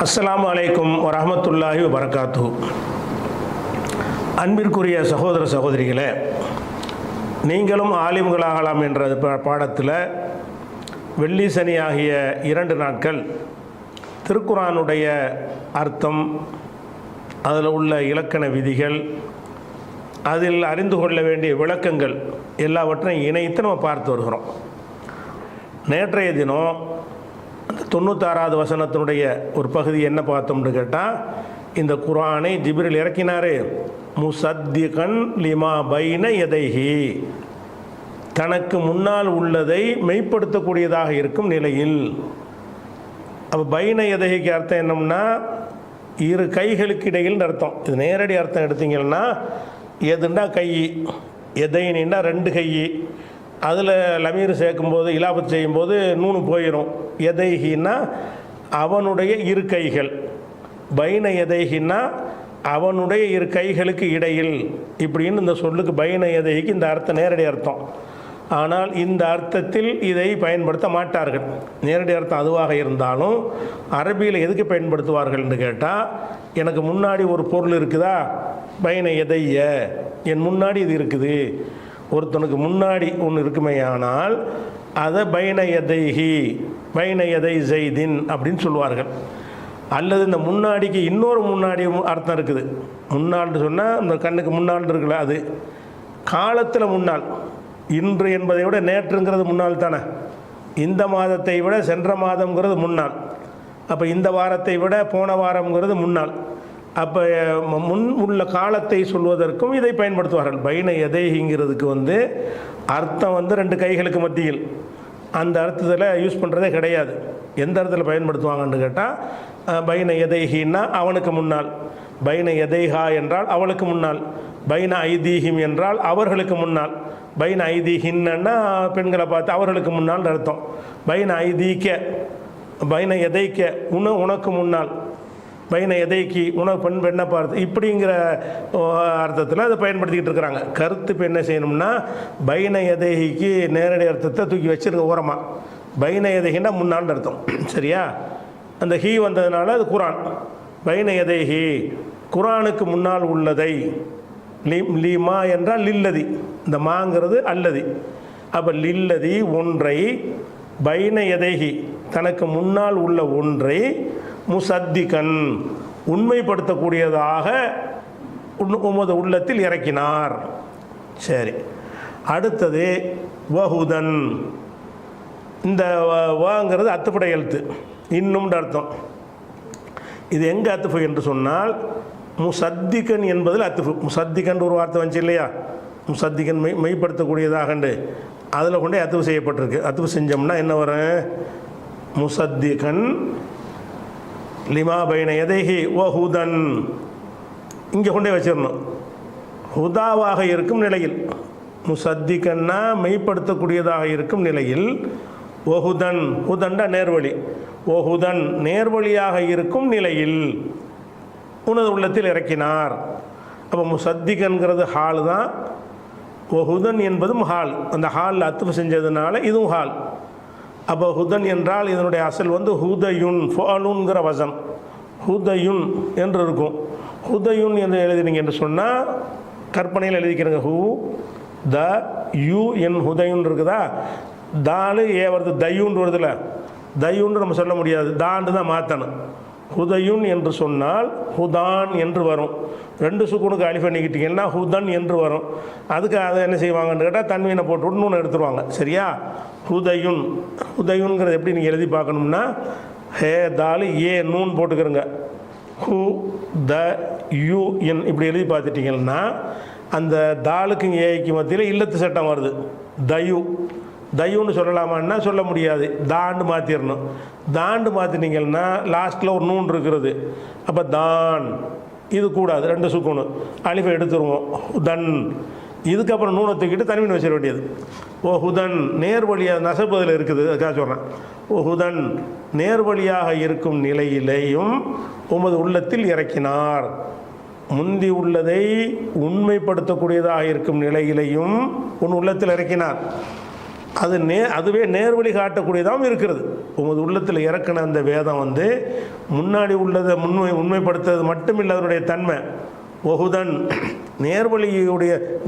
அஸ்ஸலாமு அலைக்கும் வரஹ்மத்துல்லாஹி வபரகாத்துஹு. அன்பிற்குரிய சகோதர சகோதரிகளே, நீங்களும் ஆலிம்களாகலாம் என்ற பாடத்தில் வெள்ளி சனி ஆகிய 2 நாட்கள் திருக்குர்ஆனுடைய அர்த்தம், அதில் உள்ள இலக்கண விதிகள், அதில் அறிந்து கொள்ள வேண்டிய விளக்கங்கள் எல்லாவற்றையும் இணைத்து நம்ம பார்த்து வருகிறோம். நேற்றைய தினம் அந்த 96வது வசனத்தினுடைய ஒரு பகுதி என்ன பார்த்தோம்னு கேட்டால், இந்த குர்ஆனை ஜிப்ரீல் இறக்கினார். முசத்திகன் லிமா பைன யதைஹி, தனக்கு முன்னால் உள்ளதை மெய்ப்படுத்தக்கூடியதாக இருக்கும் நிலையில். அப்போ பைன யதைஹிக்கு அர்த்தம் என்னம்னா இரு கைகளுக்கு இடையில் அர்த்தம். இது நேரடி அர்த்தம் எடுத்தீங்கன்னா, எதுண்டா கை, எதைன்னா 2 கை, அதில் லமீர் சேர்க்கும்போது இலாபத்து செய்யும்போது நூனு போயிடும். எதைஹின்னா அவனுடைய இரு கைகள், பைன எதைஹின்னா அவனுடைய இரு கைகளுக்கு இடையில், இப்படின்னு இந்த சொல்லுக்கு பைன எதைஹிக்கு இந்த அர்த்தம் நேரடி அர்த்தம். ஆனால் இந்த அர்த்தத்தில் இதை பயன்படுத்த மாட்டார்கள். நேரடி அர்த்தம் அதுவாக இருந்தாலும் அரபியில் எதுக்கு பயன்படுத்துவார்கள் என்று கேட்டால், எனக்கு முன்னாடி ஒரு பொருள் இருக்குதா, பைன எதைய, என் முன்னாடி இது இருக்குது. ஒருத்தனுக்கு முன்னாடி ஒன்று இருக்குமேயானால் அதை பைன எதைஹி, பைன எதை ஜெய்தின் அப்படின்னு சொல்லுவார்கள். அல்லது இந்த முன்னாடிக்கு இன்னொரு முன்னாடி அர்த்தம் இருக்குது. முன்னாள்னு சொன்னால் இந்த கண்ணுக்கு முன்னால் இருக்குல்ல, அது காலத்தில் முன்னால். இன்று என்பதை விட நேற்றுங்கிறது முன்னால் தானே. இந்த மாதத்தை விட சென்ற மாதங்கிறது முன்னால். அப்போ இந்த வாரத்தை விட போன வாரங்கிறது முன்னால். அப்போ முன் உள்ள காலத்தை சொல்வதற்கும் இதை பயன்படுத்துவார்கள். பைன எதைங்கிறதுக்கு அர்த்தம் 2 கைகளுக்கு மத்தியில், அந்த அர்த்தத்தில் யூஸ் பண்ணுறதே கிடையாது. எந்த இடத்துல பயன்படுத்துவாங்கன்னு கேட்டால், பைன எதைஹின்னா அவனுக்கு முன்னால், பைன எதைஹா என்றால் அவளுக்கு முன்னால், பைன ஐதீஹிம் என்றால் அவர்களுக்கு முன்னால், பைன ஐதீஹின்னா பெண்களை பார்த்து அவர்களுக்கு முன்னால் அர்த்தம். பைன ஐதீக்க, பைன எதைக்க உனக்கு முன்னால், பைன எதைக்கு பெண்ணை பார்த்து, இப்படிங்கிற அர்த்தத்தில் அதை பயன்படுத்திக்கிட்டு இருக்கிறாங்க. கருத்து இப்போ என்ன செய்யணும்னா, பைன எதைக்கு நேரடி அர்த்தத்தை தூக்கி வச்சுருங்க ஓரமாக. பைன எதைகின்னா முன்னான்னு அர்த்தம், சரியா? அந்த ஹீ வந்ததுனால அது குரான். பைன எதைஹி குரானுக்கு முன்னால் உள்ளதை, லீமா என்றால் லில்லதி, இந்த மாங்கிறது அல்லதி. அப்போ லில்லதி ஒன்றை, பைன எதைஹி தனக்கு முன்னால் உள்ள ஒன்றை, முசத்திகன் உண்மைப்படுத்தக்கூடியதாக உமது உள்ளத்தில் இறக்கினார். சரி, அடுத்தது வஹுதன். இந்த வாங்கிறது அத்துப்படை எழுத்து, இன்னும் அர்த்தம். இது எங்கே அத்துஃபு என்று சொன்னால், முசத்திகன் என்பதில் அத்துஃபு. முசத்திகன் ஒரு வார்த்தை வந்துச்சு இல்லையா, முசத்திகன் மெய்ப்படுத்தக்கூடியதாகண்டு, அதில் கொண்டே அத்துஃபு செய்யப்பட்டிருக்கு. அத்துஃபு செஞ்சோம்னா என்ன வரும், முசத்திகன் லிமா பைன எதைஹி வஹுதன், இங்கே கொண்டே வச்சிடணும். ஹுதாவாக இருக்கும் நிலையில், முசத்திகன்னா மெய்ப்படுத்தக்கூடியதாக இருக்கும் நிலையில், வஹுதன், ஹுதன்டா நேர்வழி, வஹுதன் நேர்வழியாக இருக்கும் நிலையில் உனது உள்ளத்தில் இறக்கினார். அப்போ முசத்திகன்கிறது ஹால் தான், வஹுதன் என்பதும் ஹால். அந்த ஹாலில் அத்துஃபு செஞ்சதுனால இதுவும் ஹால். அப்போ ஹுதன் என்றால் இதனுடைய அசல் ஹுதயுன், ஃபாலுங்கிற வசம், ஹுதயுன் என்று இருக்கும். ஹுதயுன் என்று எழுதினீங்க என்று சொன்னால் கற்பனையில் எழுதிக்கிறங்க. ஹூ த யூ என் ஹுதயுன் இருக்குதா, தாலு ஏ வருது, தயுன் வருதுல, தயுன்னு நம்ம சொல்ல முடியாது, தாண்டு தான் மாற்றணும். ஹுதயுன் என்று சொன்னால் ஹுதான் என்று வரும். 2 சுக்குனுக்கு அலிஃப் பண்ணிக்கிட்டிங்கன்னா ஹுதன் என்று வரும். அதுக்கு அதை என்ன செய்வாங்கன்னு கேட்டால் தன்வீனை போட்டு நூனை எடுத்துருவாங்க, சரியா? ஹுதயுன், ஹுதயுன்கிறது எப்படி நீங்கள் எழுதி பார்க்கணும்னா, ஹே தாலு ஏ நூன் போட்டுக்கிறங்க, ஹூ த யூ என் இப்படி எழுதி பார்த்துட்டிங்கன்னா அந்த தாலுக்கும் ஏக்கு மத்தியில் இல்லத்து சட்டம் வருது. தயு, தயுன்னு சொல்லலாமான்னா சொல்ல முடியாது, தாண்டு மாற்றிடணும். தாண்டு மாற்றினீங்கன்னா லாஸ்ட்டில் ஒரு நூன் இருக்கிறது, அப்போ தான் இது கூடாது, 2 சுக்குனு அலிஃபை எடுத்துருவோம், ஹுதன். இதுக்கப்புறம் நூனை தூக்கிட்டு தனிமீன் வச்சிட வேண்டியது. ஓ ஹுதன் நேர்வழியாக நசப்பதில் இருக்குது, அதுக்காக சொல்கிறேன். ஓ ஹுதன் நேர்வழியாக இருக்கும் நிலையிலேயும் உமது உள்ளத்தில் இறக்கினார். முந்தி உள்ளதை உண்மைப்படுத்தக்கூடியதாக இருக்கும் நிலையிலையும் உன் உள்ளத்தில் இறக்கினார். அதுவே நேர்வழி காட்டக்கூடியதாகவும் இருக்கிறது. உமது உள்ளத்தில் இறக்கின அந்த வேதம் வந்து முன்னாடி உள்ளதை உண்மைப்படுத்துறது மட்டும் இல்லை, அதனுடைய தன்மை ஒஹுதன்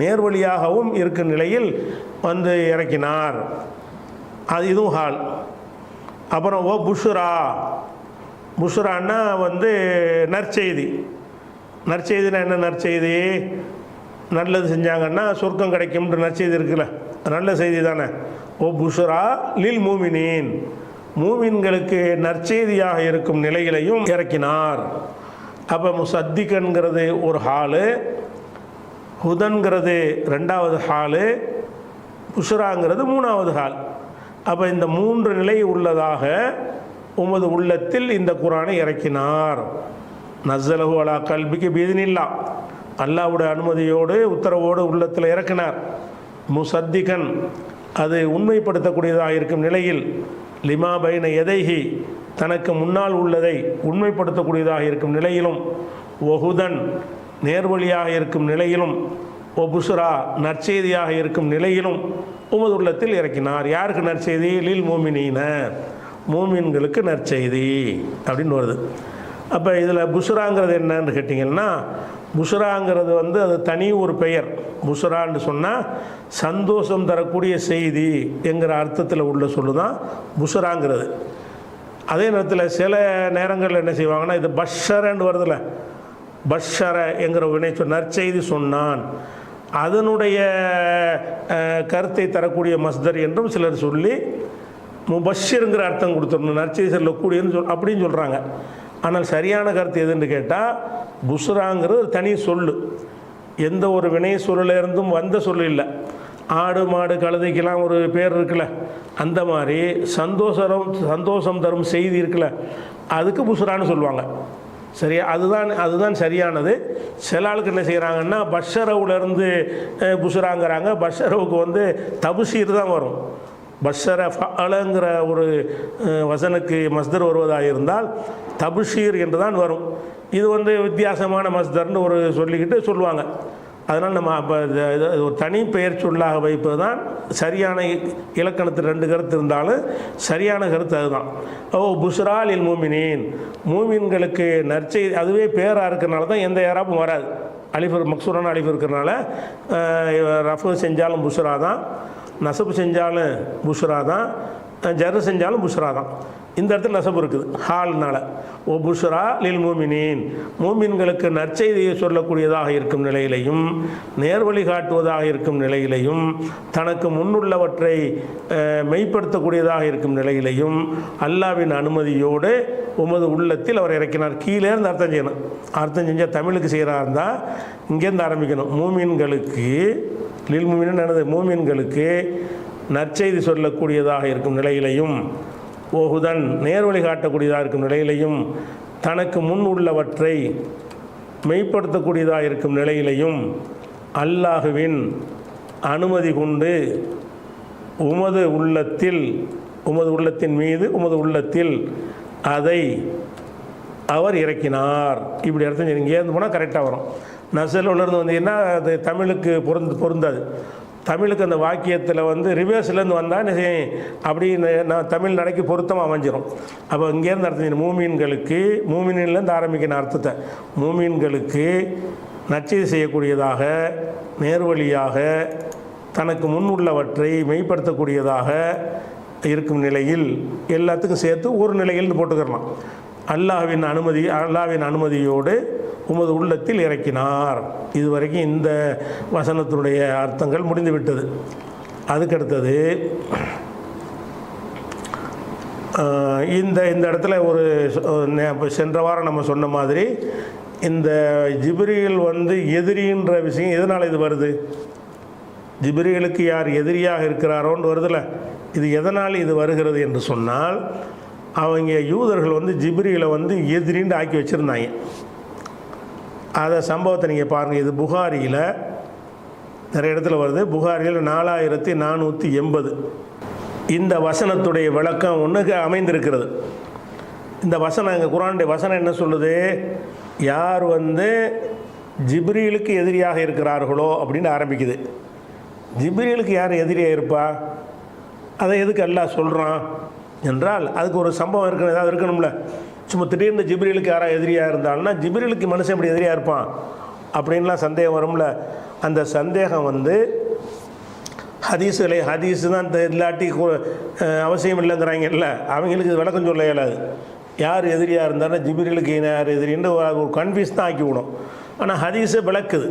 நேர்வழியாகவும் இருக்கும் நிலையில் வந்து இறக்கினார். அது இதுவும் ஹால். அப்புறம் புஷ்ரான்னா வந்து நற்செய்தினா என்ன? நற்செய்தி நல்லது செஞ்சாங்கன்னா சொர்க்கம் கிடைக்கும்ன்ற நற்செய்தி இருக்குல்ல, நல்ல செய்தி தானே. புஷ்ரா லில் மூமினீன், மூமின்களுக்கு நற்செய்தியாக இருக்கும் நிலையிலையும் இறக்கினார். அப்போ முசத்திகன்கிறது ஒரு ஹாலு, ஹுதன்கிறது ரெண்டாவது ஹாலு, புஷ்ராங்கிறது மூணாவது ஹால். அப்போ இந்த 3 நிலை உள்ளதாக உமது உள்ளத்தில் இந்த குர்ஆனை இறக்கினார். நஸ்ஸலஹு அலா கல்பிக்கு பீதினில்லா, அல்லாஹ்வுடைய அனுமதியோடு உத்தரவோடு உள்ளத்தில் இறக்கினார். முசத்திகன், அது உண்மைப்படுத்தக்கூடியதாக இருக்கும் நிலையில், லிமா பைன எதைஹி, தனக்கு முன்னால் உள்ளதை உண்மைப்படுத்தக்கூடியதாக இருக்கும் நிலையிலும், ஒஹுதன் நேர்வழியாக இருக்கும் நிலையிலும், ஒபுஸ்ரா நற்செய்தியாக இருக்கும் நிலையிலும் உமது உள்ளத்தில் இறக்கினார். யாருக்கு நற்செய்தி? லில் மூமினீன, மூமின்களுக்கு நற்செய்தி அப்படின்னு வருது. அப்போ இதில் புஷ்ராங்கிறது என்னன்னு கேட்டிங்கன்னா, புஷ்ராங்கிறது வந்து அது தனி ஒரு பெயர். புஷ்ரான்னு சொன்னால் சந்தோஷம் தரக்கூடிய செய்தி என்கிற அர்த்தத்தில் உள்ள சொல்லு தான் புஷ்ராங்கிறது. அதே நேரத்தில் சில நேரங்களில் என்ன செய்வாங்கன்னா, இது பஷரன்னு வருதுல்ல, பஷர என்கிற வினை நற்செய்தி சொன்னான், அதனுடைய கருத்தை தரக்கூடிய மஸ்தர் என்றும் சிலர் சொல்லி முபஷிருங்கிற அர்த்தம் கொடுத்துடணும், நற்செய்தி சொல்லக்கூடியன்னு அப்படின்னு சொல்கிறாங்க. ஆனால் சரியான கருத்து எதுன்னு கேட்டால், புஷ்ராங்கிறது தனி சொல்லு, எந்த ஒரு வினை சொல்லிலிருந்தும் வந்த சொல்லு இல்லை. ஆடு மாடு கழுதைக்கெல்லாம் ஒரு பேர் இருக்குல்ல, அந்த மாதிரி சந்தோஷம் தரும் செய்தி இருக்குல்ல, அதுக்கு புஷ்ரான்னு சொல்லுவாங்க. சரியா? அதுதான் சரியானது. சில ஆளுக்கு என்ன செய்கிறாங்கன்னா, பஷரவுலேருந்து புஷ்ராங்கிறாங்க. பஷரவுக்கு வந்து தபுஷீர் தான் வரும். பஷர ஃபஅலங்கிற ஒரு வசனுக்கு மஸ்தர் வருவதாக இருந்தால் தபுஷீர் என்று தான் வரும். இது வந்து வித்தியாசமான மஸ்தர்னு ஒரு சொல்லிக்கிட்டு சொல்லுவாங்க. அதனால் நம்ம அப்போ ஒரு தனி பெயர் சொல்லாக வைப்பது தான் சரியான. இலக்கணத்தில் 2 கருத்து இருந்தாலும் சரியான கருத்து அதுதான். புஷ்ரா லில் மூமினீன், மூமின்களுக்கு நற்செய்தி. அதுவே பேராக இருக்கிறனால தான் எந்த ஏராப்பும் வராது. அலிஃபர் மக்சூரான அலிஃபர் இருக்கிறனால ரஃபு செஞ்சாலும் புஷ்ரா தான், நசபு செஞ்சாலும் புஷ்ரா தான், ஜர்ரு செஞ்சாலும் புஷ்ரா தான். இந்த இடத்துல நசபு இருக்குது ஹால்னால. புஷ்ரா லில் மூமினீன், மூமின்களுக்கு நற்செய்தியை சொல்லக்கூடியதாக இருக்கும் நிலையிலையும், நேர்வழி காட்டுவதாக இருக்கும் நிலையிலையும், தனக்கு முன்னுள்ளவற்றை மெய்ப்படுத்தக்கூடியதாக இருக்கும் நிலையிலையும் அல்லாவின் அனுமதியோடு உமது உள்ளத்தில் அவர் இறக்கினார். கீழே இருந்து அர்த்தம் செய்யணும். அர்த்தம் செஞ்சால் தமிழுக்கு செய்கிறா இருந்தால் இங்கேருந்து ஆரம்பிக்கணும். மூமின்களுக்கு லில் மூமின் எனது மூமின்களுக்கு நற்செய்தி சொல்லக்கூடியதாக இருக்கும் நிலையிலையும், ஓஹுதன் நேர்வழி காட்டக்கூடியதாக இருக்கும் நிலையிலையும், தனக்கு முன் உள்ளவற்றை மெய்ப்படுத்தக்கூடியதாக இருக்கும் நிலையிலையும் அல்லாஹுவின் அனுமதி கொண்டு உமது உள்ளத்தின் மீது உமது உள்ளத்தில் அதை அவர் இறக்கினார். இப்படி அர்த்தம் இங்கேருந்து போனால் கரெக்டாக வரும். நசலுலேருந்து வந்தீங்கன்னா அது தமிழுக்கு பொருந்தாது. தமிழுக்கு அந்த வாக்கியத்தில் வந்து ரிவர்ஸ்லேருந்து வந்தால் அப்படின்னு நான் தமிழ் நடைக்கு பொருத்தமாக அமைஞ்சிடும். அப்போ இங்கேருந்து அர்த்தம் மூமீன்களுக்கு, மூமீன்லேருந்து ஆரம்பிக்கிற அர்த்தத்தை, மூமீன்களுக்கு நற்செய்தி செய்யக்கூடியதாக, நேர்வழியாக, தனக்கு முன் உள்ளவற்றை மெய்ப்படுத்தக்கூடியதாக இருக்கும் நிலையில் எல்லாத்துக்கும் சேர்த்து ஒரு நிலையில் போட்டுக்கிறலாம். அல்லாஹ்வின் அனுமதியோடு உமது உள்ளத்தில் இறக்கினார். இதுவரைக்கும் இந்த வசனத்தினுடைய அர்த்தங்கள் முடிந்துவிட்டது. அதுக்கடுத்தது இந்த இடத்துல ஒரு சென்ற வாரம் நம்ம சொன்ன மாதிரி இந்த ஜிப்ரீல் வந்து எதிரின்ற விஷயம் எதனால் இது வருது? ஜிப்ரீலுக்கு யார் எதிரியாக இருக்கிறாரோன்னு வருதில்ல, இது எதனால் இது வருகிறது என்று சொன்னால், அவங்க யூதர்கள் வந்து ஜிப்ரீலை வந்து எதிரின்னு ஆக்கி வச்சுருந்தாங்க. அதை சம்பவத்தை நீங்கள் பாருங்கள். இது புகாரியில் நிறைய இடத்துல வருது. புகாரியில் 4480 இந்த வசனத்துடைய விளக்கம் ஒன்றுக்கு அமைந்திருக்கிறது. இந்த வசனம், எங்கள் குர்ஆனுடைய வசனம் என்ன சொல்லுது? யார் வந்து ஜிப்ரீலுக்கு எதிரியாக இருக்கிறார்களோ அப்படின்னு ஆரம்பிக்குது. ஜிப்ரீலுக்கு யார் எதிரியாக இருப்பா? அதை எதுக்கு அல்லாஹ் சொல்கிறான் என்றால் அதுக்கு ஒரு சம்பவம் இருக்கணும், ஏதாவது இருக்கணும்ல. சும்மா திடீர்னு ஜிப்ரீலுக்கு யாராவது எதிரியாக இருந்தாலும்னா ஜிப்ரீலுக்கு மனுஷன் எப்படி எதிரியாக இருப்பான் அப்படின்லாம் சந்தேகம் வரும்ல. அந்த சந்தேகம் வந்து ஹதீஸு தான் இல்லாட்டி அவசியம் இல்லைங்கிறாங்கல்ல, அவங்களுக்கு இது விளக்கம் சொல்ல இயலாது. யார் எதிரியாக இருந்தாலும் ஜிப்ரீலுக்கு யார் எதிரின்னு ஒரு கன்ஃபியூஸ் தான் ஆக்கி விடும். ஆனால் ஹதீஸை விளக்குது.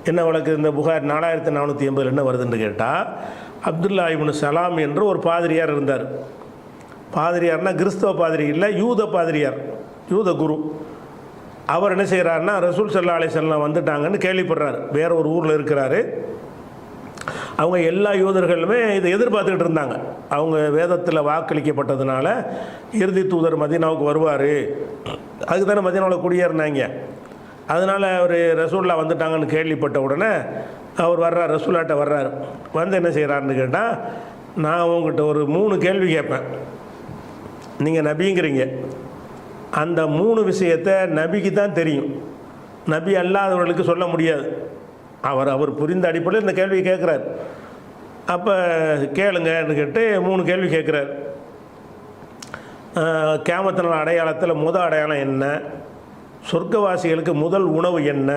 என்ன விளக்குது? இந்த புகார் 4480 என்ன வருதுன்னு கேட்டால், அப்துல்லா இப்னு சலாம் என்று ஒரு பாதிரியார் இருந்தார். பாதிரியார்னா கிறிஸ்தவ பாதிரி இல்லை, யூத பாதிரியார், யூத குரு. அவர் என்ன செய்கிறாருன்னா ரசூல் ஸல்லல்லாஹு அலைஹி வஸல்லம் வந்துட்டாங்கன்னு கேள்விப்படுறாரு. வேற ஒரு ஊரில் இருக்கிறாரு. அவங்க எல்லா யூதர்களுமே இதை எதிர்பார்த்துக்கிட்டு இருந்தாங்க. அவங்க வேதத்தில் வாக்களிக்கப்பட்டதுனால இறுதி தூதர் மதீனாவுக்கு வருவார், அதுக்கு தானே மதீனாவில் குடியேறினாங்க. அதனால் அவர் ரசூல்லா வந்துட்டாங்கன்னு கேள்விப்பட்ட உடனே அவர் வர்றார், ரசூல்லாட்ட வர்றார். வந்து என்ன செய்கிறாருன்னு கேட்டால், நான் உங்கள்கிட்ட ஒரு 3 கேள்வி கேட்பேன். நீங்கள் நபிங்கிறீங்க, அந்த 3 விஷயத்தை நபிக்கு தான் தெரியும், நபி அல்லாதவர்களுக்கு சொல்ல முடியாது. அவர் புரிந்த அடிப்படையில் இந்த கேள்வி கேட்குறார். அப்போ கேளுங்கன்னு கேட்டு 3 கேள்வி கேட்குறார். கியாமத்தின் அடையாளத்தில் முதல் அடையாளம் என்ன, சொர்க்கவாசிகளுக்கு முதல் உணவு என்ன,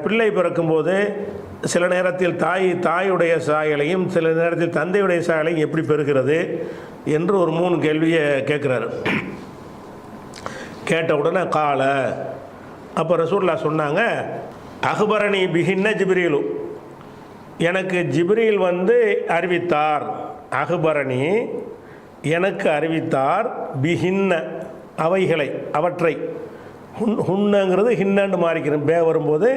பிள்ளை பிறக்கும்போது சில நேரத்தில் தாயுடைய சாயலையும் சில நேரத்தில் தந்தையுடைய சாயலையும் எப்படி பெறுகிறது என்று ஒரு 3 கேள்வியை கேட்குறாரு. கேட்ட உடனே கால, அப்போ ரசூலுல்லாஹ் சொன்னாங்க, அஹ்பரணி பிஹின்ன ஜிப்ரீலு, எனக்கு ஜிப்ரீல் வந்து அறிவித்தார். அஹ்பரணி எனக்கு அறிவித்தார், பிஹின்ன அவைகளை, அவற்றை. ஹுன்னங்கிறது ஹின்னன்னு மாறிக்கிறேன். பே வரும்போது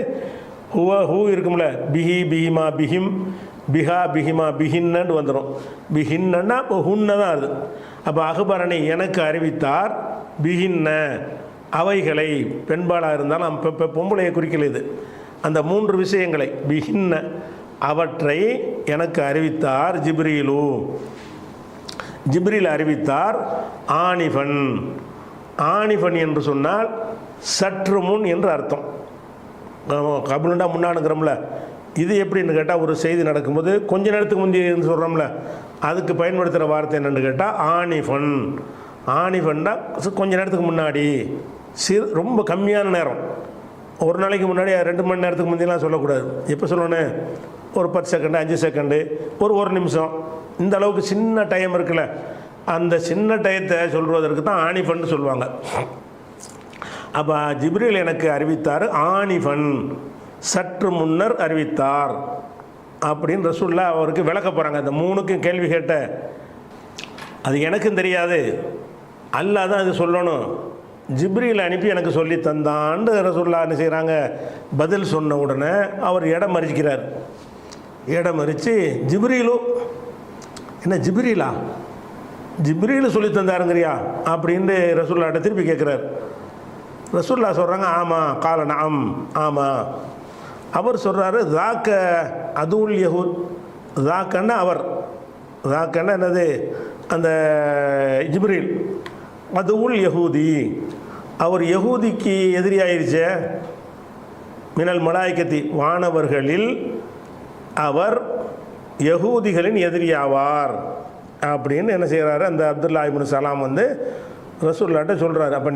ஹூ இருக்கும்ல, பிஹி பிஹிமா பிஹிம், பிஹா பிஹிமா பிஹின்னு வந்துடும். பிஹின்னா இப்போ ஹுன்ன தான் அது. அப்போ அஹ்பரணி எனக்கு அறிவித்தார், பிஹின்ன அவைகளை, பெண்பாளாக இருந்தாலும் இப்போ பொம்பளையை குறிக்கல இது, அந்த 3 விஷயங்களை, பிஹின்ன அவற்றை எனக்கு அறிவித்தார் ஜிப்ரீலு, ஜிப்ரீல் அறிவித்தார். ஆனிஃபன், ஆனிஃபன் என்று சொன்னால் சற்று முன் என்று அர்த்தம். கபுலுண்டா முன்னானுங்கிறோம்ல, இது எப்படின்னு கேட்டால் ஒரு செய்தி நடக்கும்போது கொஞ்ச நேரத்துக்கு முந்தையன்னு சொல்கிறோம்ல, அதுக்கு பயன்படுத்துகிற வார்த்தை என்னென்னு கேட்டால் ஆனிஃபன். ஆனிஃபன்னா கொஞ்ச நேரத்துக்கு முன்னாடி, ரொம்ப கம்மியான நேரம், ஒரு நாளைக்கு முன்னாடி 2 மணி நேரத்துக்கு முந்தையெல்லாம் சொல்லக்கூடாது. எப்போ சொல்லணும்? ஒரு 10 செகண்டு, 5 செகண்டு, ஒரு நிமிஷம், இந்த அளவுக்கு சின்ன டைம் இருக்குல்ல, அந்த சின்ன டயத்தை சொல்வதற்கு தான் ஆனிஃபன் சொல்லுவாங்க. அப்போ ஜிப்ரீல் எனக்கு அறிவித்தார், ஆனிஃபன் சற்று முன்னர் அறிவித்தார் அப்படின்னு ரசூலுல்லாஹ் அவருக்கு விளக்க போகிறாங்க. அந்த 3க்கும் கேள்வி கேட்ட, அது எனக்கும் தெரியாது, அல்லாஹ் தான் அது சொல்லணும், ஜிப்ரீல் அனுப்பி எனக்கு சொல்லி தந்தான்னு ரசூலுல்லாஹ் என்ன செய்கிறாங்க, பதில் சொன்ன உடனே அவர் இடம் மறிக்கிறார். இடம் மறித்து ஜிப்ரீலு, என்ன ஜிப்ரீலா, ஜிப்ரீல் சொல்லி தந்தாருங்கிறியா அப்படின்ட்டு ரசூலுல்லாஹ்ட்ட திருப்பி கேட்குறார். ரசூலுல்லாஹ் சொல்கிறாங்க, ஆமாம். கால நஅம், ஆமாம். அவர் சொல்கிறாரு, தாக்க அதுல் யஹூத், தாக்கன்னா அவர், தாக்கன்னா என்னது, அந்த ஜிப்ரீல், அதுல் யஹூதி, அவர் யஹூதிக்கு எதிரியாயிருச்சே, மினல் மலாய்க்கத்தி, வானவர்களில் அவர் யஹூதிகளின் எதிரியாவார் அப்படின்னு என்ன செய்கிறாரு, அந்த அப்துல்லா இப்னு சலாம் வந்து ரசூலுல்லாஹ்ட்ட சொல்கிறாரு. அப்போ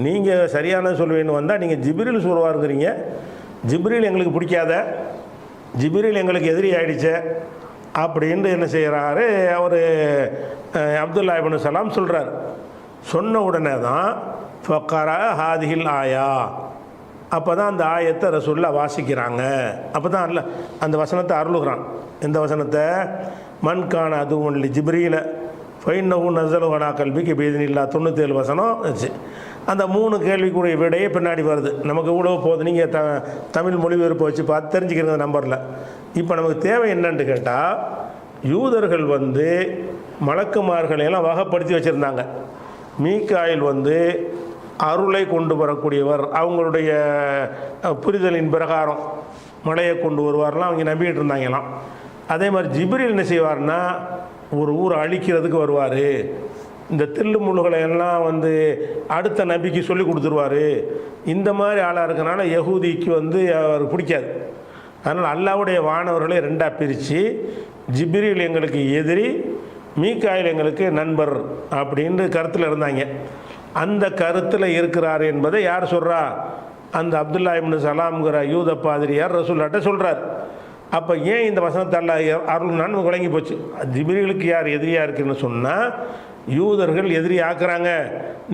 நீங்கள் சரியான சொல்லுவேன்னு வந்தால் நீங்கள் ஜிப்ரீல் சொல்லுவாருங்கிறீங்க, ஜிப்ரீல் எங்களுக்கு பிடிக்காத, ஜிப்ரீல் எங்களுக்கு எதிரி ஆகிடுச்சே அப்படின்ட்டு என்ன செய்கிறாரு அவர் அப்துல்லா இப்னு சலாம் சொல்கிறார். சொன்ன உடனே தான் ஃபக்கரா ஹாதிஹில் ஆயா, அப்போ தான் அந்த ஆயத்தை ரசூலுல்லாஹ் வாசிக்கிறாங்க. அப்போ தான் அல்ல அந்த வசனத்தை அருளுகிறான். எந்த வசனத்தை? மன்கான அதுவும் ஜிப்ரீல ஃபைன்னஹு நஸலு அலா கல்பிக பிஇذنில்லா, 97 வசனம் வச்சு. அந்த 3 கேள்விக்குரிய விடையே பின்னாடி வருது. நமக்கு இவ்வளோ போகுது, நீங்கள் தமிழ் மொழிபெயர்ப்பை வச்சு பார்த்து தெரிஞ்சுக்கிறங்க நம்பரில். இப்போ நமக்கு தேவை என்னன்னு கேட்டால், யூதர்கள் வந்து மலக்குமார்களையெல்லாம் வகைப்படுத்தி வச்சுருந்தாங்க. மீகாயில் வந்து அருளை கொண்டு வரக்கூடியவர், அவங்களுடைய புரிதலின் பிரகாரம் மழையை கொண்டு வருவார்லாம் அவங்க நம்பிக்கிட்டு இருந்தாங்களாம். அதே மாதிரி ஜிப்ரீல் என்ன செய்வார்னா, ஒரு ஊரை அழிக்கிறதுக்கு வருவார், இந்த தில்லு முள்ளுகளை எல்லாம் வந்து அடுத்த நபிக்கு சொல்லி கொடுத்துருவார். இந்த மாதிரி ஆளாக இருக்கனால யஹூதிக்கு வந்து அவர் பிடிக்காது. அதனால் அல்லாஹ்வுடைய வானவர்களை ரெண்டாக பிரித்து ஜிப்ரீல் எங்களுக்கு எதிரி, மீகாயில் எங்களுக்கு நண்பர் அப்படின்னு கருத்தில் இருந்தாங்க. அந்த கருத்தில் இருக்கிறார் என்பதை யார் சொல்கிறா? அந்த அப்துல்லா இப்னு சலாம்ங்கிற யூத பாதிரியார் ரசூலுல்லாஹ்ட்ட சொல்கிறார். அப்போ ஏன் இந்த வசனத்தை அல்லாஹ் அருள்னான்னு விளங்கி போச்சு. ஜிப்ரீலுக்கு யார் எதிரியாக இருக்குன்னு சொன்னால் யூதர்கள் எதிரி ஆக்குறாங்க,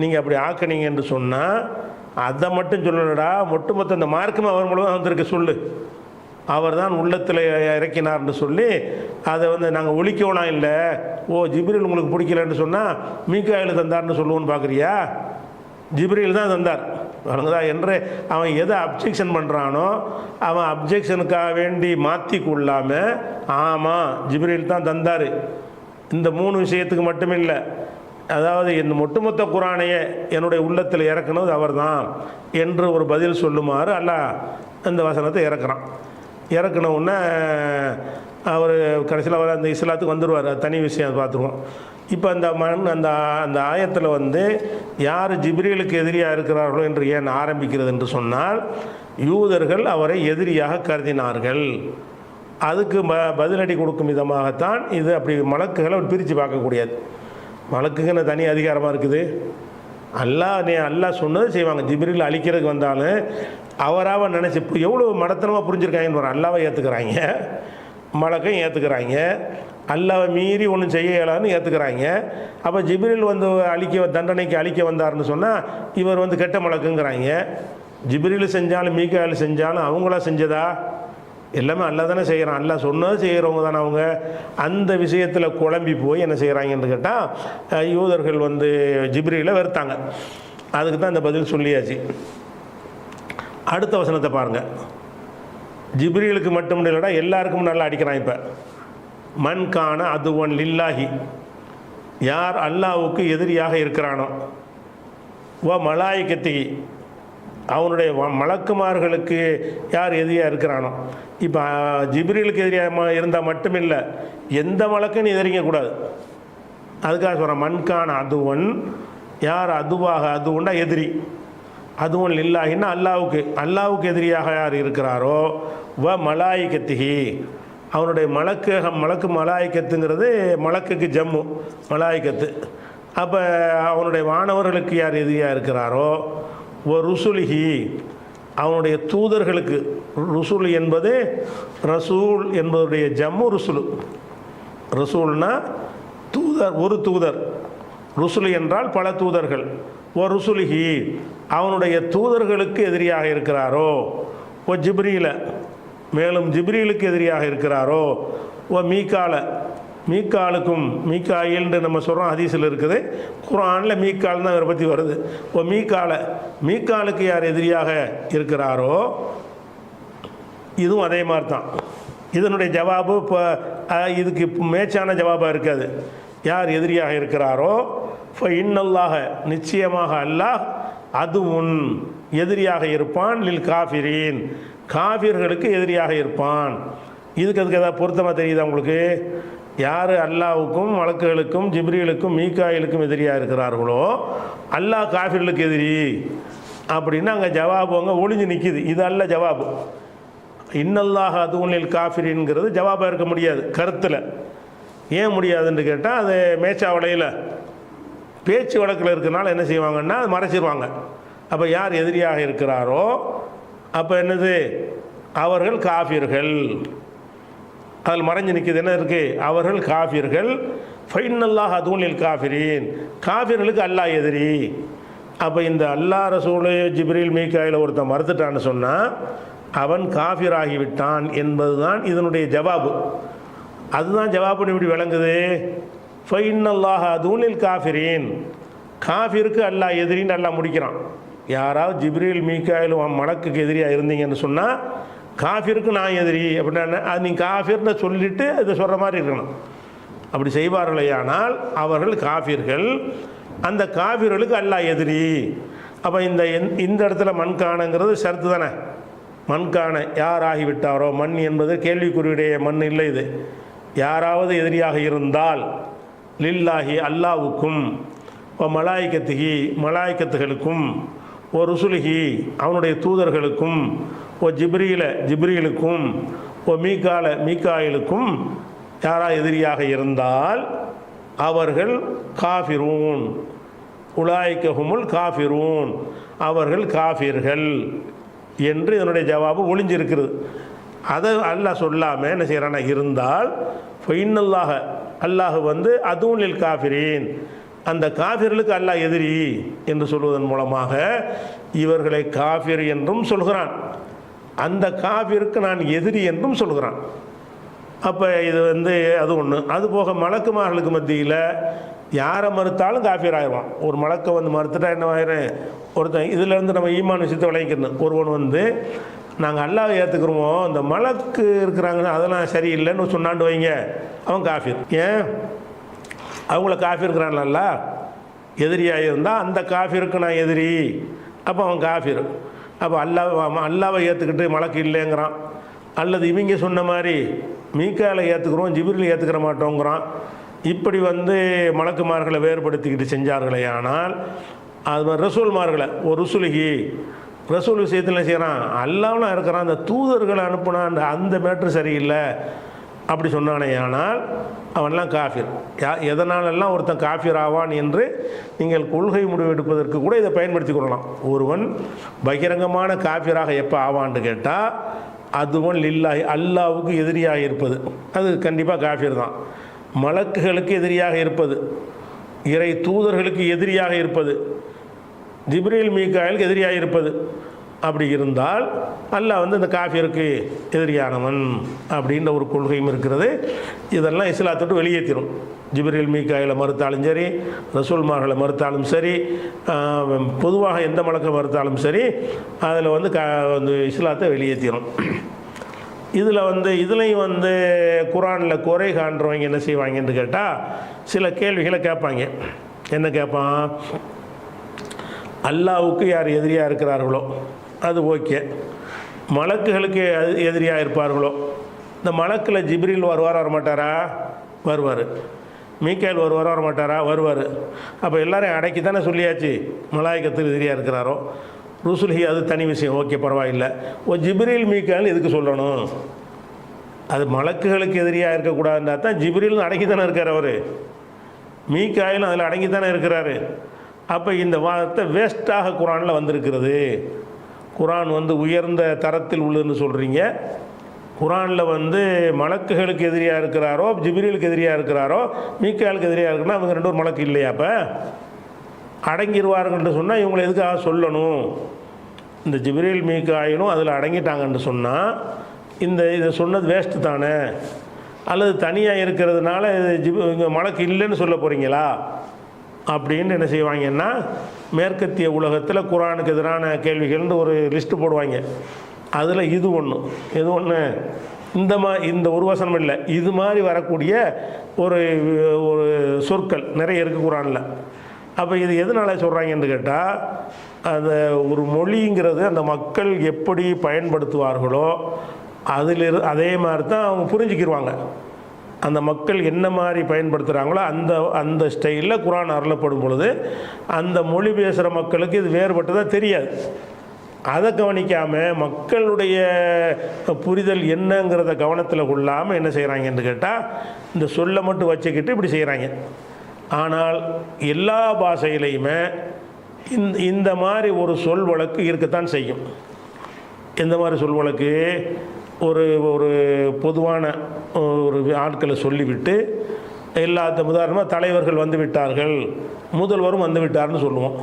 நீங்கள் அப்படி ஆக்குனீங்க என்று சொன்னால் அதை மட்டும் சொல்லலடா, ஒட்டுமொத்த இந்த மார்க்கமாக அவர் மூலமாக வந்திருக்க சொல்லு, அவர் தான் உள்ளத்தில் இறக்கினார்னு சொல்லி அதை நாங்கள் ஒழிக்கலாம். இல்லை, ஓ ஜிப்ரீல் உங்களுக்கு பிடிக்கலன்னு சொன்னால் மீகாயில் தந்தார்னு சொல்லுவோன்னு பார்க்குறியா? ஜிப்ரீல் தான் தந்தார் வழங்குதா என்று அவன் எதை அப்ஜெக்ஷன் பண்ணுறானோ அவன் அப்ஜெக்ஷனுக்காக வேண்டி மாற்றி கொள்ளாமல் ஆமாம் ஜிப்ரீல் தான் தந்தார். இந்த 3 விஷயத்துக்கு மட்டும் இல்லை, அதாவது இந்த ஒட்டுமொத்த குரானையே என்னுடைய உள்ளத்தில் இறக்குனது அவர் தான் என்று ஒரு பதில் சொல்லுமாறு அல்லாஹ் அந்த வசனத்தை இறக்குறான். இறக்குனவுடனே அவர் கடைசியில் அவர் அந்த இஸ்லாத்துக்கு வந்துடுவார். அது தனி விஷயம் பார்த்துருவோம். இப்போ அந்த அந்த ஆயத்தில் யார் ஜிப்ரீலுக்கு எதிரியாக இருக்கிறார்களோ என்று ஏன் ஆரம்பிக்கிறது என்று சொன்னால், யூதர்கள் அவரை எதிரியாக கருதினார்கள். அதுக்கு பதிலடி கொடுக்கும் விதமாகத்தான் இது. அப்படி மலக்குகளை பிரித்து பார்க்கக்கூடியது. மலக்குன்னு தனி அதிகாரமாக இருக்குது. அல்லாஹ் சொன்னது செய்வாங்க. ஜிப்ரீல் அழிக்கிறதுக்கு வந்தாலும் அவராக நினச்சி எவ்வளோ மடத்தனமாக புரிஞ்சுருக்காங்கன்னு அல்லாவை ஏற்றுக்கிறாங்க, மலக்கையும் ஏற்றுக்கிறாங்க, அல்லாவை மீறி ஒன்றும் செய்ய இயலான்னு ஏற்றுக்கிறாங்க. அப்போ ஜிப்ரீல் தண்டனைக்கு அழிக்க வந்தார்னு சொன்னால் இவர் கெட்ட மலக்குங்கிறாங்க. ஜிப்ரீல் செஞ்சாலும் மீகாயில் செஞ்சாலும் அவங்களா செஞ்சதா? எல்லாமே அல்லா தானே செய்கிறான். அல்லா சொன்னது செய்கிறவங்க தானே அவங்க. அந்த விஷயத்தில் குழம்பி போய் என்ன செய்கிறாங்கன்னு கேட்டால் யூதர்கள் ஜிப்ரீலை வெறுத்தாங்க. அதுக்கு தான் இந்த பதில் சொல்லியாச்சு. அடுத்த வசனத்தை பாருங்கள். ஜிப்ரீலுக்கு மட்டும் இல்லைடா, எல்லாருக்கும் நல்லா அடிக்கிறான். இப்போ மன்கான அதுவன் லில்லாஹி, யார் அல்லாஹ்வுக்கு எதிரியாக இருக்கிறானோ, வ மலாயிகத்தி, அவனுடைய மலக்குமார்களுக்கு யார் எதிரியாக இருக்கிறானோ. இப்போ ஜிப்ரீலுக்கு எதிரியாக இருந்தால் மட்டும் இல்லை, எந்த மலக்குன்னு எதிரிக்கக்கூடாது. அதுக்காக சொல்கிறேன். மன்கான அதுவன், யார் அதுவாக, அதுவன்னா எதிரி, அதுவன் இல்லாஹின்னா அல்லாஹ்வுக்கு எதிரியாக யார் இருக்கிறாரோ, வ மலாயிகத்திஹி, அவனுடைய மலக்கு மலாய்க்கத்துங்கிறது மலக்குக்கு ஜம்மு மலாய்க்கத்து. அப்போ அவனுடைய வானவர்களுக்கு யார் எதிரியாக இருக்கிறாரோ, ஓ ருசுலிஹி, அவனுடைய தூதர்களுக்கு. ருசுல் என்பது ரசூல் என்பதுடைய ஜம்மு ருசுலு. ரசூல்னா தூதர், ஒரு தூதர். ருசுல் என்றால் பல தூதர்கள். ஓ ருசுலிஹி, அவனுடைய தூதர்களுக்கு எதிரியாக இருக்கிறாரோ. ஓ ஜிப்ரீல, மேலும் ஜிப்ரீலுக்கு எதிரியாக இருக்கிறாரோ. ஓ மீகால, மீகாலுக்கும், மீகாயில்னு நம்ம சொல்கிறோம், ஹதீஸில் இருக்குது. குர்ஆனில் மீகால் தான் இவரை பற்றி வருது. ஓ மீகாலுக்கு யார் எதிரியாக இருக்கிறாரோ, இதுவும் அதே மாதிரி தான். இதனுடைய ஜவாபு இப்போ இதுக்கு மேட்சான ஜவாபாக இருக்காது. யார் எதிரியாக இருக்கிறாரோ, இப்போ இன்னல்லாக, நிச்சயமாக அல்லாஹ், அதுவும் எதிரியாக இருப்பான், லில் காஃபிரீன், காஃபிர்களுக்கு எதிரியாக இருப்பான். அதுக்கு ஏதாவது பொருத்தமாக தெரியுதா உங்களுக்கு? யார் அல்லாஹ்வுக்கும் மலக்குகளுக்கும் ஜிப்ரீலுக்கும் மீகாயிலுக்கும் எதிரியாக இருக்கிறார்களோ அல்லாஹ் காஃபிர்களுக்கு எதிரி அப்படின்னு அங்கே ஜவாபு ஒளிஞ்சு நிற்கிது. இது அல்ல ஜவாபு. இன்னல்லாஹ் அதுவுனில் காஃபிரின்ங்கிறது ஜவாபாக இருக்க முடியாது கருத்தில். ஏன் முடியாதுன்னு கேட்டால் அது மேச்சாவளையில் பேச்சு வழக்கில் இருக்கிறனால என்ன செய்வாங்கன்னா அது மறைச்சிருவாங்க. அப்போ யார் எதிரியாக இருக்கிறாரோ அப்போ என்னது, அவர்கள் காஃபிர்கள். அதில் மறைஞ்சு நிற்கிது என்ன இருக்குது, அவர்கள் காஃபிர்கள். ஃபைனல்லாஹ் அதுவுனில் காஃபிரின், காஃபிர்களுக்கு அல்லாஹ் எதிரி. அப்போ இந்த அல்லாஹ் ரசூலு ஜிப்ரீல் மீகாயில் ஒருத்தன் மறுத்துட்டான்னு சொன்னால் அவன் காஃபிராகிவிட்டான் என்பது தான் இதனுடைய ஜவாபு. அதுதான் ஜவாபுன்னு இப்படி விளங்குது. ஃபைனல்லாஹ் அதுவுனில் காஃபிரின், காஃபிருக்கு அல்லாஹ் எதிரின்னு அல்லாஹ் முடிக்கிறான். யாராவது ஜிப்ரீல் மீகாயிலும் மலக்குக்கு எதிரியாக இருந்தீங்கன்னு சொன்னால் காஃபிருக்கு நான் எதிரி அப்படின்னா அது நீங்கள் காஃபிர்னு சொல்லிவிட்டு இதை சொல்கிற மாதிரி இருக்கணும். அப்படி செய்வார்களேயானால் அவர்கள் காஃபிர்கள், அந்த காஃபிர்களுக்கு அல்லாஹ் எதிரி. அப்போ இந்த இடத்துல மண்கானங்கிறது ஷர்த்து தானே. மண்கான யார் ஆகிவிட்டாரோ, மண் என்பது கேள்விக்குறியுடைய மண் இல்லை. இது யாராவது எதிரியாக இருந்தால் லில்லாஹி அல்லாவுக்கும், ஓ மலாய்க்கத்துகி மலாய்க்கத்துகளுக்கும், ஓ ருசுலிஹி அவனுடைய தூதர்களுக்கும், ஓ ஜிப்ரீலுக்கும், மீகாயிலுக்கும் யாராக எதிரியாக இருந்தால் அவர்கள் காஃபிரூன், உலாய்க்கஹுமுல் காஃபிரூன், அவர்கள் காஃபிர்கள் என்று இதனுடைய ஜவாபு ஒளிஞ்சிருக்கிறது. அதை அல்லாஹ் சொல்லாமல் என்ன செய்கிறானா இருந்தால் ஃபைனல்லாக அல்லாஹ் வந்து அதுவும் காஃபிரீன், அந்த காஃபிர்களுக்கு அல்லாஹ் எதிரி என்று சொல்வதன் மூலமாக இவர்களை காஃபிர் என்றும் சொல்கிறான், அந்த காஃபிருக்கு நான் எதிரி என்றும் சொல்கிறான். அப்போ இது வந்து அது ஒன்று. அதுபோக மலக்குமார்களுக்கு மத்தியில் யாரை மறுத்தாலும் காஃபிர் ஆயிடுவான். ஒரு மலக்கை வந்து மறுத்துட்டா என்ன ஆயிரும், ஒருத்தன் இதிலேருந்து நம்ம ஈமான் விஷயத்தை விளங்கிக்கணும். ஒருவன் வந்து நாங்கள் அல்லாஹ்வை ஏற்றுக்கிறோமோ, இந்த மலக்கு இருக்கிறாங்கன்னு அதெல்லாம் சரியில்லைன்னு சொன்னாண்டு வைங்க, அவன் காஃபிர். ஏன் அவங்கள காஃபிருக்கிறான்ல, எதிரியாக இருந்தால் அந்த காஃபிருக்கு நான் எதிரி, அப்போ அவன் காஃபிர். அப்போ அல்லாவை ஏற்றுக்கிட்டு மலக்கு இல்லைங்கிறான். அல்லது இவங்க சொன்ன மாதிரி மீகாலை ஏற்றுக்கிறோம் ஜிப்ரீலை ஏற்றுக்கிற மாட்டோங்கிறான். இப்படி வந்து மலக்குமார்களை வேறுபடுத்திக்கிட்டு செஞ்சார்களே ஆனால் அது மாதிரி ரசூல்மார்களை ஒரு ரசூல் விஷயத்தில் என்ன செய்கிறான், அல்லாஹ்லாம் இருக்கிறான், அந்த தூதர்களை அனுப்புனா அந்த மேட்ரு சரியில்லை அப்படி சொன்னானே ஆனால் அவன்லாம் காஃபிர். எதனாலெல்லாம் ஒருத்தன் காஃபிர் ஆவான் என்று நீங்கள் கொள்கை முடிவெடுப்பதற்கு கூட இதை பயன்படுத்தி கொள்ளலாம். ஒருவன் பகிரங்கமான காஃபிராக எப்போ ஆவான்னு கேட்டால் அதுவன் லில்லாஹி, அல்லாவுக்கு எதிரியாக இருப்பது, அது கண்டிப்பாக காஃபிர் தான். மலக்குகளுக்கு எதிரியாக இருப்பது, இறை தூதர்களுக்கு எதிரியாக இருப்பது, ஜிப்ரீல் மீகாயிலுக்கு எதிரியாக இருப்பது, அப்படி இருந்தால் அல்லாஹ் வந்து இந்த காஃபிருக்கு எதிரியானவன் அப்படின்ற ஒரு கொள்கையும் இருக்கிறது. இதெல்லாம் இஸ்லாத்தோடு வெளியேற்றிடும். ஜிப்ரீல் மீகாயிலை மறுத்தாலும் சரி, ரசூல்மார்களை மறுத்தாலும் சரி, பொதுவாக எந்த மலக்கை மறுத்தாலும் சரி, அதில் வந்து இஸ்லாத்தை வெளியேற்றிடும். இதுலேயும் வந்து குரானில் குறை காண்றவங்க என்ன செய்வாங்கன்னு கேட்டால் சில கேள்விகளை கேட்பாங்க. என்ன கேட்பான், அல்லாவுக்கு யார் எதிரியாக இருக்கிறார்களோ அது ஓகே, மலக்குகளுக்கு எதிரியாக இருப்பார்களோ, இந்த மலக்கில் ஜிப்ரீல் வருவாரா வரமாட்டாரா, வருவார். மீகாயில் வருவாரா வரமாட்டாரா, வருவார். அப்போ எல்லாரையும் அடக்கி தானே சொல்லியாச்சு மலாய்க்கத்துக்கு எதிரியாக இருக்கிறாரோ. ருசுல்ஹி அது தனி விஷயம், ஓகே பரவாயில்லை. ஜிப்ரீல் மீகாயில் எதுக்கு சொல்லணும், அது மலக்குகளுக்கு எதிரியாக இருக்கக்கூடாதுன்னா தான் ஜிப்ரீல் அடங்கி தானே இருக்கார், அவர் மீகாயிலும் அதில் அடங்கி தானே இருக்கிறாரு. அப்போ இந்த வார்த்தை வேஸ்ட்டாக குரானில் வந்திருக்கிறது. குரான் வந்து உயர்ந்த தரத்தில் உள்ளதுன்னு சொல்கிறீங்க, குரானில் வந்து மலக்குகளுக்கு எதிரியாக இருக்கிறாரோ ஜிப்ரீலுக்கு எதிரியாக இருக்கிறாரோ மீகாயிலுக்கு எதிரியாக இருக்குன்னா அவங்க ரெண்டு ஒரு மலக்கு இல்லையா, அப்போ அடங்கிடுவாருங்கன்னு சொன்னால் இவங்களை எதுக்காக சொல்லணும். இந்த ஜிப்ரீல் மீகாயிலும் அதில் அடங்கிட்டாங்கன்னு சொன்னால் இதை சொன்னது வேஸ்ட்டு தானே, அல்லது தனியாக இருக்கிறதுனால இங்கே மலக்கு இல்லைன்னு சொல்ல போகிறீங்களா அப்படின்னு என்ன செய்வாங்கன்னா மேற்கத்திய உலகத்தில் குரானுக்கு எதிரான கேள்விகள்னு ஒரு லிஸ்ட்டு போடுவாங்க. அதில் இது ஒன்று இந்த ஒரு வசனம் இல்லை, இது மாதிரி வரக்கூடிய ஒரு சொற்கள் நிறைய இருக்குது குரானில். அப்போ இது எதனால் சொல்கிறாங்கன்னு கேட்டால் அந்த ஒரு மொழிங்கிறது அந்த மக்கள் எப்படி பயன்படுத்துவார்களோ அதே மாதிரி தான் அவங்க புரிஞ்சுக்கிடுவாங்க. அந்த மக்கள் என்ன மாதிரி பயன்படுத்துகிறாங்களோ அந்த ஸ்டைலில் குரான் அருளப்படும் பொழுது அந்த மொழி பேசுகிற மக்களுக்கு இது வேறுபட்டதாக தெரியாது. அதை கவனிக்காமல் மக்களுடைய புரிதல் என்னங்கிறத கவனத்தில் கொள்ளாமல் என்ன செய்கிறாங்கன்னு கேட்டால் இந்த சொல்லை மட்டும் வச்சுக்கிட்டு இப்படி செய்கிறாங்க. ஆனால் எல்லா பாஷையிலையுமே இந்த மாதிரி ஒரு சொல் வழக்கு இருக்கத்தான் செய்யும். எந்த மாதிரி சொல் வழக்கு, ஒரு பொதுவான ஒரு ஆட்களை சொல்லிவிட்டு உதாரணமாக தலைவர்கள் வந்து விட்டார்கள், முதல்வரும் வந்து விட்டார்னு சொல்லுவோம்.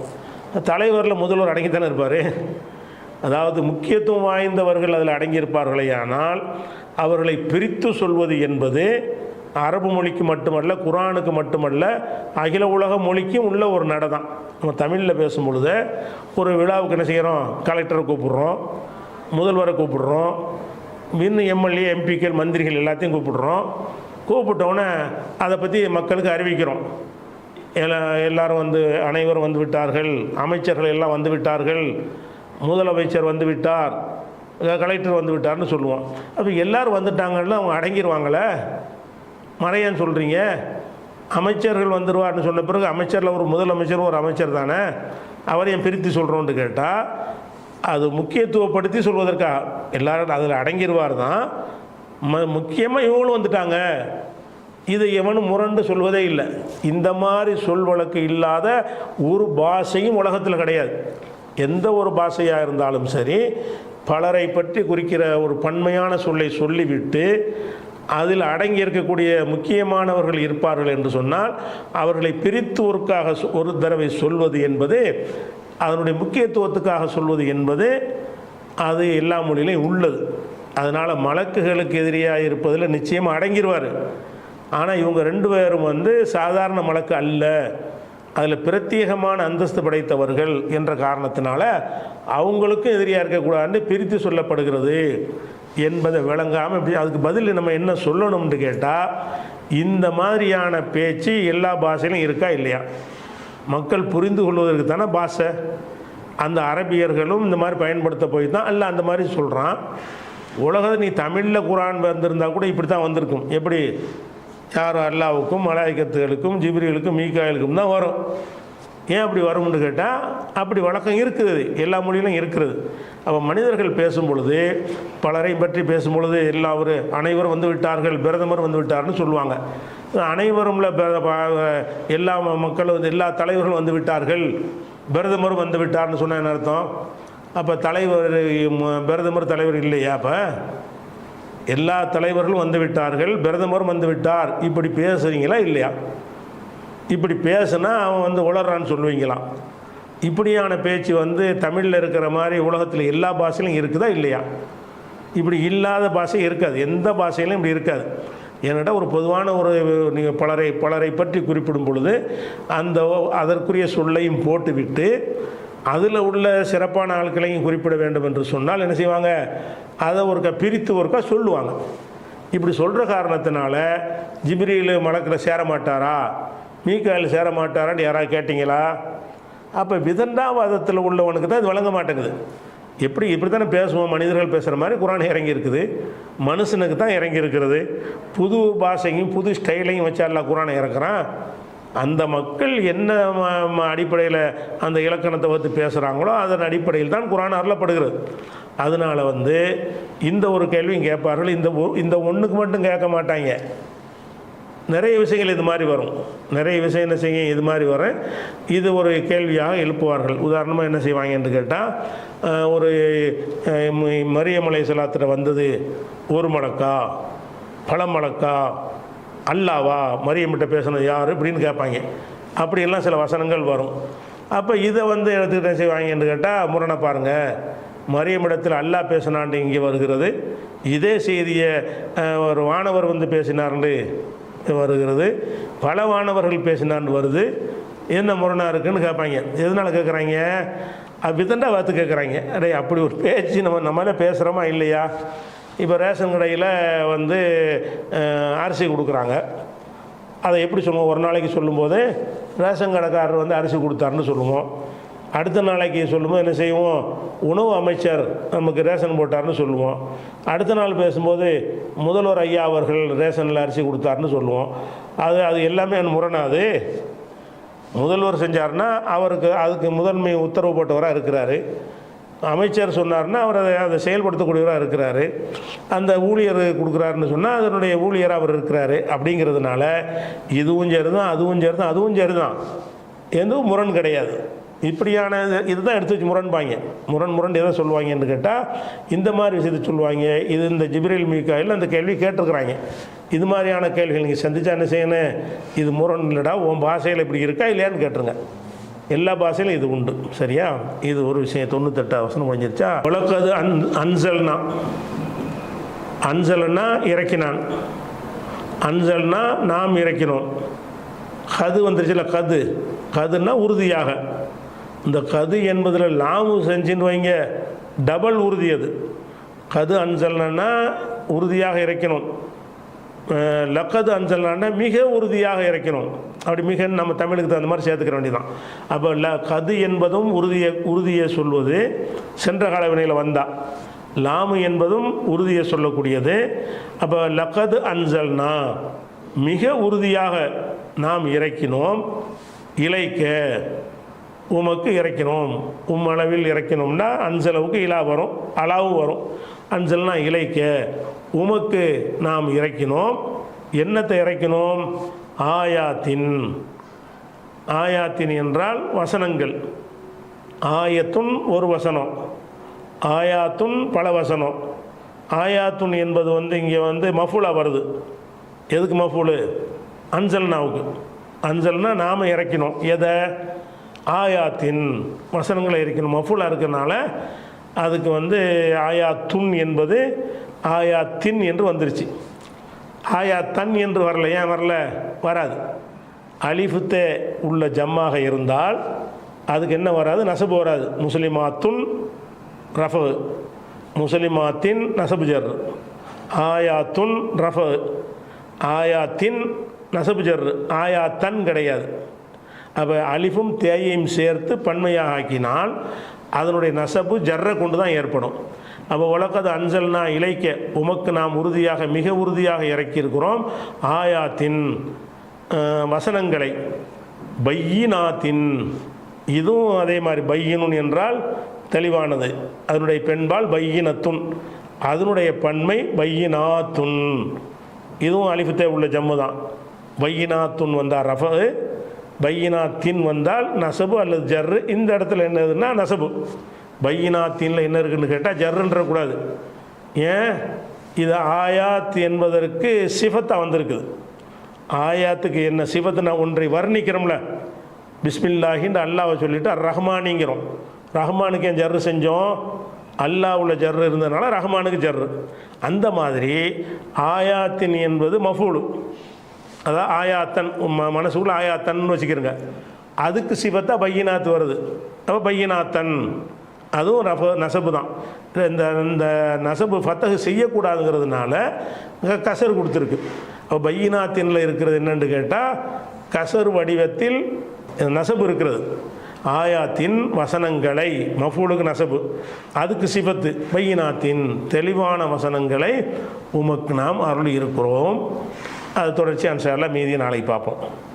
தலைவரில் முதல்வர் அடங்கித்தானே இருப்பார். அதாவது முக்கியத்துவம் வாய்ந்தவர்கள் அதில் அடங்கியிருப்பார்களே, ஆனால் அவர்களை பிரித்து சொல்வது என்பது அரபு மொழிக்கு மட்டுமல்ல, குரானுக்கு மட்டுமல்ல, அகில உலக மொழிக்கும் உள்ள ஒரு நடை தான். நம்ம தமிழில் பேசும் பொழுது ஒரு விழாவுக்கு என்ன செய்கிறோம், கலெக்டரை கூப்பிட்றோம், முதல்வரை கூப்பிட்றோம், இன்னும் எம்எல்ஏ எம்பிக்கள் மந்திரிகள் எல்லாத்தையும் கூப்பிட்டோன்னே அதை பற்றி மக்களுக்கு அறிவிக்கிறோம். எல்லாரும் அனைவரும் வந்து விட்டார்கள், அமைச்சர்கள் எல்லாம் வந்து விட்டார்கள், முதலமைச்சர் வந்து விட்டார், கலெக்டர் வந்து விட்டார்னு சொல்லுவோம். அப்போ எல்லோரும் வந்துட்டாங்கன்னா அவங்க அடங்கிடுவாங்களே, மறையன்னு சொல்கிறீங்க. அமைச்சர்கள் வந்துடுவார்னு சொன்ன பிறகு அமைச்சரில் ஒரு முதலமைச்சர் ஒரு அமைச்சர் தானே, அவரையும் பிரித்து சொல்கிறோன்ட்டு கேட்டால் அது முக்கியத்துவப்படுத்தி சொல்வதற்காக எல்லாரும் அதில் அடங்கிடுவார் தான். முக்கியமாக இவங்களும் வந்துட்டாங்க. இது எவனும் முரண்டு சொல்வதே இல்லை. இந்த மாதிரி சொல் வழக்கு இல்லாத ஒரு பாஷையும் உலகத்தில் கிடையாது. எந்த ஒரு பாஷையாக இருந்தாலும் சரி, பலரை பற்றி குறிக்கிற ஒரு பன்மையான சொல்லை சொல்லிவிட்டு அதில் அடங்கி இருக்கக்கூடிய முக்கியமானவர்கள் இருப்பார்கள் என்று சொன்னால் அவர்களை பிரித்து ஒரு தடவை சொல்வது என்பது, அதனுடைய முக்கியத்துவத்துக்காக சொல்வது என்பது அது எல்லா மொழியிலையும் உள்ளது. அதனால் மலக்குகளுக்கு எதிரியாக இருப்பதில் நிச்சயமாக அடங்கிடுவார். ஆனால் இவங்க ரெண்டு பேரும் சாதாரண மலக்கு அல்ல, அதில் பிரத்யேகமான அந்தஸ்து படைத்தவர்கள் என்ற காரணத்தினால அவங்களுக்கும் எதிரியாக இருக்கக்கூடாதுன்னு பிரித்து சொல்லப்படுகிறது என்பதை விளங்காமல் இப்படி அதுக்கு பதில் நம்ம என்ன சொல்லணும்னு கேட்டால், இந்த மாதிரியான பேச்சு எல்லா பாஷையிலும் இருக்கா இல்லையா? மக்கள் புரிந்து கொள்வதற்கு தானே பாஷை. அந்த அரபியர்களும் இந்த மாதிரி பயன்படுத்த போய் தான் அல்ல அந்த மாதிரி சொல்கிறான். உலகத்தில் நீ தமிழில் குரான் வந்திருந்தால் கூட இப்படி தான் வந்திருக்கும். எப்படி? யார் அல்லாவுக்கும் மலாய்க்கத்துகளுக்கும் ஜிப்ரீலுக்கும் மீகாயிலுக்கும் தான் வரும். ஏன் அப்படி வரும்னு கேட்டால் அப்படி வழக்கம் இருக்குது, எல்லா மொழியிலும் இருக்கிறது. அப்போ மனிதர்கள் பேசும் பொழுது, பலரை பற்றி பேசும் பொழுது அனைவரும் வந்து விட்டார்கள், பிரதமர் வந்து விட்டார்னு சொல்லுவாங்க. அனைவரும்ல எல்லா மக்களும் எல்லா தலைவர்களும் வந்து விட்டார்கள், பிரதமரும் வந்து விட்டார்னு சொன்ன என்ன அர்த்தம்? அப்போ பிரதமர் தலைவர் இல்லையா? அப்போ எல்லா தலைவர்களும் வந்து விட்டார்கள், பிரதமரும் வந்து விட்டார், இப்படி பேசுகிறீங்களா இல்லையா? இப்படி பேசுனா அவன் உளறான்னு சொல்லுவீங்களாம். இப்படியான பேச்சு தமிழில் இருக்கிற மாதிரி உலகத்தில் எல்லா பாஷையிலும் இருக்குதா இல்லையா? இப்படி இல்லாத பாஷை இருக்காது, எந்த பாஷையிலும் இப்படி இருக்காது. ஏன்னாட்டா ஒரு பொதுவான நீங்கள் பலரை பற்றி குறிப்பிடும் பொழுது அதற்குரிய சொல்லையும் போட்டுவிட்டு அதில் உள்ள சிறப்பான ஆட்களையும் குறிப்பிட வேண்டும் என்று சொன்னால் என்ன செய்வாங்க? அதை பிரித்து சொல்லுவாங்க. இப்படி சொல்கிற காரணத்தினால ஜிப்ரீல் மலக்கில் சேர மாட்டாரா, மீகாயில் சேர மாட்டாரான்னு யாராவது கேட்டிங்களா? அப்போ விதண்டாவாதத்தில் உள்ளவனுக்கு தான் இது வழங்க மாட்டேங்குது. இப்படி தானே பேசுவோம், மனிதர்கள் பேசுகிற மாதிரி குரான் இறங்கி இருக்குது, மனுஷனுக்கு தான் இறங்கி இருக்கிறது. புது பாஷையும் புது ஸ்டைலையும் வச்சு எல்லாம் குரானை இறக்குறான். அந்த மக்கள் என்ன அடிப்படையில் அந்த இலக்கணத்தை வந்து பேசுகிறாங்களோ அதன் அடிப்படையில் தான் குரான் அருளப்படுகிறது. அதனால் இந்த ஒரு கேள்வியும் கேட்பார்கள். இந்த ஒன்றுக்கு மட்டும் கேட்க மாட்டாங்க, நிறைய விஷயங்கள் இது மாதிரி வரும். நிறைய விஷயம் என்ன செய்ய இது மாதிரி வர இது ஒரு கேள்வியாக எழுப்புவார்கள். உதாரணமாக என்ன செய்வாங்க என்று கேட்டால், ஒரு மரியம் அலைஹிஸ்ஸலாத்திட்ட வந்தது ஒரு மலக்கா, பல மலக்கா, அல்லாவா, மரியம்கிட்ட பேசுனது யார் அப்படின்னு கேட்பாங்க. அப்படியெல்லாம் சில வசனங்கள் வரும். அப்போ இதை எடுத்துக்கிட்ட செய்வாங்க என்று கேட்டால், முரணை பாருங்கள், மரியமிடத்தில் அல்லாஹ் பேசினான்னு இங்கே வருகிறது, இதே செய்தியை ஒரு வானவர் பேசினார்னு வருகிறது, பல வானவர்கள் பேசினான்னு வருது, என்ன முரணாக இருக்குன்னு கேட்பாங்க. எதனால் கேட்குறாங்க? விதண்டா பார்த்து கேட்குறாங்க. அடே, அப்படி ஒரு பேச்சு நம்மளே பேசுகிறோமா இல்லையா? இப்போ ரேஷன் கடையில் அரிசி கொடுக்குறாங்க, அதை எப்படி சொல்லுவோம்? ஒரு நாளைக்கு சொல்லும்போது ரேஷன் கடைக்காரர் அரிசி கொடுத்தாருன்னு சொல்லுவோம். அடுத்த நாளைக்கு சொல்லும்போது என்ன செய்வோம்? உணவு அமைச்சர் நமக்கு ரேஷன் போட்டார்னு சொல்லுவோம். அடுத்த நாள் பேசும்போது முதல்வர் ஐயா அவர்கள் ரேஷனில் அரிசி கொடுத்தாருன்னு சொல்லுவோம். அது எல்லாமே முரணாது. முதல்வர் செஞ்சார்னா அதுக்கு முதன்மை உத்தரவு போட்டவராக இருக்கிறாரு. அமைச்சர் சொன்னார்னா அவர் அதை செயல்படுத்தக்கூடியவராக இருக்கிறாரு. அந்த ஊழியர் கொடுக்குறாருன்னு சொன்னால் அதனுடைய ஊழியராக அவர் இருக்கிறாரு. அப்படிங்கிறதுனால இதுவும் சரிதான், அதுவும் சரிதான், அதுவும் சரிதான், எதுவும் முரண் கிடையாது. இப்படியான இதுதான் எடுத்து வச்சு முரண்பாங்க. முரண் எதை சொல்லுவாங்கன்னு கேட்டால், இந்த மாதிரி விஷயத்தை சொல்லுவாங்க. இது இந்த ஜிப்ரீல் மீகாயில் அந்த கேள்வி கேட்டிருக்கிறாங்க. இது மாதிரியான கேள்விகள் நீங்கள் சந்திச்சா என்ன செய்யணும்? இது முரண் இல்லைடா, உன் பாஷையில் இப்படி இருக்கா இல்லையான்னு கேட்டுருங்க. எல்லா பாஷையிலும் இது உண்டு, சரியா? இது ஒரு விஷயம். 98 வசனம் முடிஞ்சிருச்சா? உலகது அன்சல்னா இறக்கினான், அன்சல்னா நாம் இறக்கினோம். கது வந்துருச்சுல, கதுன்னா உறுதியாக. இந்த கது என்பதில் லாமு செஞ்சுன்னு வைங்க, டபுள் உறுதி. அது கது அன்சல்னா உறுதியாக இறக்கணும், லக்கது அன்சல்னா மிக உறுதியாக இறக்கணும். அப்படி மிக நம்ம தமிழுக்கு தகுந்த மாதிரி சேர்த்துக்கிற வேண்டியதான். அப்போ கது என்பதும் உறுதியை சொல்வது சென்ற கால வினையில் வந்தால், லாமு என்பதும் உறுதியை சொல்லக்கூடியது. அப்போ லக்கது அன்சல்னா மிக உறுதியாக நாம் இறக்கினோம், இலைக்க உமக்கு இறக்கினோம். அளவில் இறக்கினோம்னா அன்சலவுக்கு இலா வரும், அலாவும் வரும். அன்சல்னா இலைக்க, உமக்கு நாம் இறக்கினோம். என்னத்தை இறக்கினோம்? ஆயாத்தின். ஆயாத்தின் என்றால் வசனங்கள். ஆயத்துன் ஒரு வசனம், ஆயாத்துன் பல வசனம். ஆயாத்துன் என்பது இங்கே மஃபூலா வருது. எதுக்கு மஃபூலு? அன்சல்னாவுக்கு. அன்சல்னா நாம் இறக்கினோம். எதை? ஆயாத்தின் வசனங்களை இறக்கணும். மஃபூலா இருக்கிறனால அதுக்கு ஆயாத்துன் என்பது ஆயாத்தின் என்று வந்துருச்சு. ஆயாத்தன் என்று வரல. ஏன் வரல? வராது. அலிஃபுத்தே உள்ள ஜம்மாக இருந்தால் அதுக்கு என்ன வராது? நசபு வராது. முஸ்லிமாத்துன் ரஃபு, முஸ்லிமாத்தின் நசபு ஜர். ஆயாத்துன் ரஃபு, ஆயாத்தின் நசபு ஜர். ஆயாத்தன் கிடையாது. அப்போ அலிஃபும் தேயையும் சேர்த்து பன்மையாக ஆக்கினால் அதனுடைய நசபு ஜர்ரை கொண்டு தான் ஏற்படும். அப்போ உலகது அன்சல்னா இலைக்க, உமக்கு நாம் உறுதியாக மிக உறுதியாக இறக்கியிருக்கிறோம் ஆயாத்தின் வசனங்களை. பையினாத்தின், இதுவும் அதே மாதிரி. பையினுன் என்றால் தெளிவானது. அதனுடைய பெண்பால் பையினத்துன், அதனுடைய பன்மை பையினாத்துன். இதுவும் அலிஃபுத்தே உள்ள ஜம்மு தான். பையினாத்துன் வந்தால் ரஃபு, பையினாத்தின் வந்தால் நசபு அல்லது ஜர்ரு. இந்த இடத்துல என்னதுன்னா நசபு. பையினாத்தின்ல என்ன இருக்குன்னு கேட்டால் ஜர்ருன்றக்கூடாது. ஏன்? இது ஆயாத் என்பதற்கு சிஃபத்தாக வந்திருக்குது. ஆயாத்துக்கு என்ன சிஃபத்துனா ஒன்றை வர்ணிக்கிறோம்ல. பிஸ்மில்லாஹின்னு அல்லாவை சொல்லிவிட்டு ரஹ்மானிங்கிறோம். ரஹ்மானுக்கு ஏன் ஜர்ரு செஞ்சோம்? அல்லாவுல ஜர்ரு இருந்ததுனால ரஹ்மானுக்கு ஜர்ரு. அந்த மாதிரி ஆயாத்தின் என்பது மஃபூலு. அதான் ஆயாத்தன், மனசுக்குள்ள ஆயாத்தன் வச்சுக்கிறங்க. அதுக்கு சிவத்தாக பையினாத்து வருது. அப்போ பையினாத்தன் அதுவும் நசபு தான். இந்த நசபு ஃபத்தஹு செய்யக்கூடாதுங்கிறதுனால கசர் கொடுத்துருக்கு. அப்போ பையினாத்தின்ல இருக்கிறது என்னன்னு கேட்டால் கசர் வடிவத்தில் நசபு இருக்கிறது. ஆயாத்தின் வசனங்களை, மஃபூலுக்கு நசபு, அதுக்கு சிபத்து பையினாத்தின் தெளிவான வசனங்களை உமக்கு நாம் அருள் இருக்கிறோம். அது தொடர்ச்சி இன்ஷா அல்லாஹ் மீதி நாளைக்கு பார்ப்போம்.